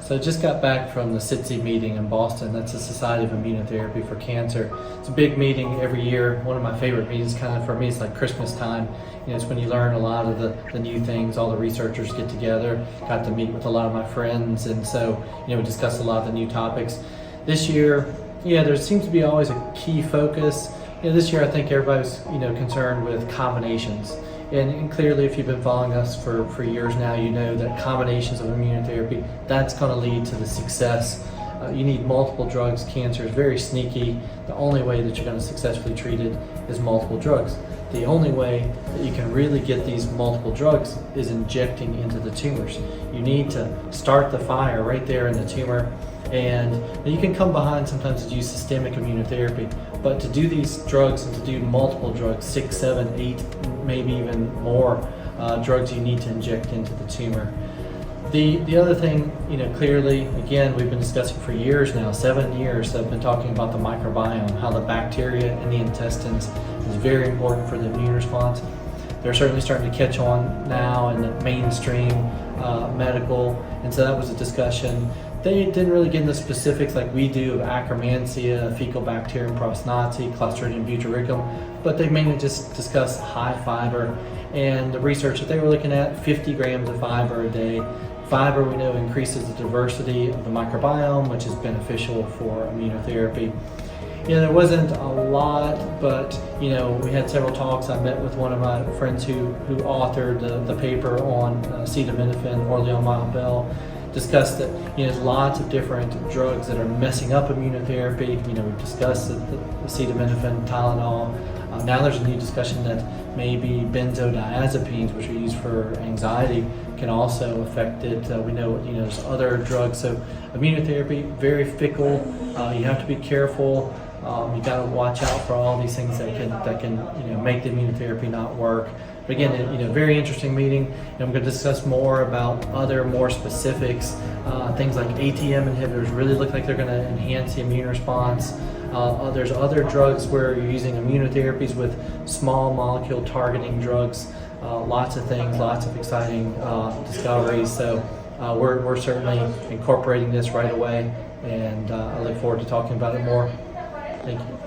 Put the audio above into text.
So I just got back from the SITC meeting in Boston. That's the Society of Immunotherapy for Cancer. It's a big meeting every year. One of my favorite meetings, kind of for me, it's like Christmas time. It's when you learn a lot of the new things. All the researchers get together. Got to meet with a lot of my friends, and so we discussed a lot of the new topics. This year, there seems to be always a key focus. This year I think everybody's concerned with combinations. And clearly, if you've been following us for years now, you know that combinations of immunotherapy, that's going to lead to the success. You need multiple drugs. Cancer is very sneaky. The only way that you're going to successfully treat it is multiple drugs. The only way that you can really get these multiple drugs is injecting into the tumors. You need to start the fire right there in the tumor. And you can come behind sometimes to use systemic immunotherapy, but to do these drugs and to do multiple drugs, 6, 7, 8, maybe even more drugs you need to inject into the tumor. The other thing, clearly, again, we've been discussing for years now, 7 years, I've been talking about the microbiome, how the bacteria in the intestines is very important for the immune response. They're certainly starting to catch on now in the mainstream medical, and so that was a discussion. They didn't really get into specifics like we do of Akkermansia, fecal bacterium prostnati, Clostridium butyricum, but they mainly just discussed high fiber and the research that they were looking at, 50 grams of fiber a day. Fiber, we know, increases the diversity of the microbiome, which is beneficial for immunotherapy. There wasn't a lot, but we had several talks. I met with one of my friends who authored the paper on acetaminophen or leonmodel. Discussed that there's lots of different drugs that are messing up immunotherapy. We've discussed the acetaminophen, Tylenol. Now there's a new discussion that maybe benzodiazepines, which are used for anxiety, can also affect it. We know there's other drugs. So immunotherapy, very fickle. You have to be careful. You got to watch out for all these things that can make the immunotherapy not work. But again, very interesting meeting. I'm going to discuss more about other more specifics. Things like ATM inhibitors really look like they're going to enhance the immune response. There's other drugs where you're using immunotherapies with small molecule targeting drugs. Lots of things, lots of exciting discoveries. So we're certainly incorporating this right away, and I look forward to talking about it more. Thank you.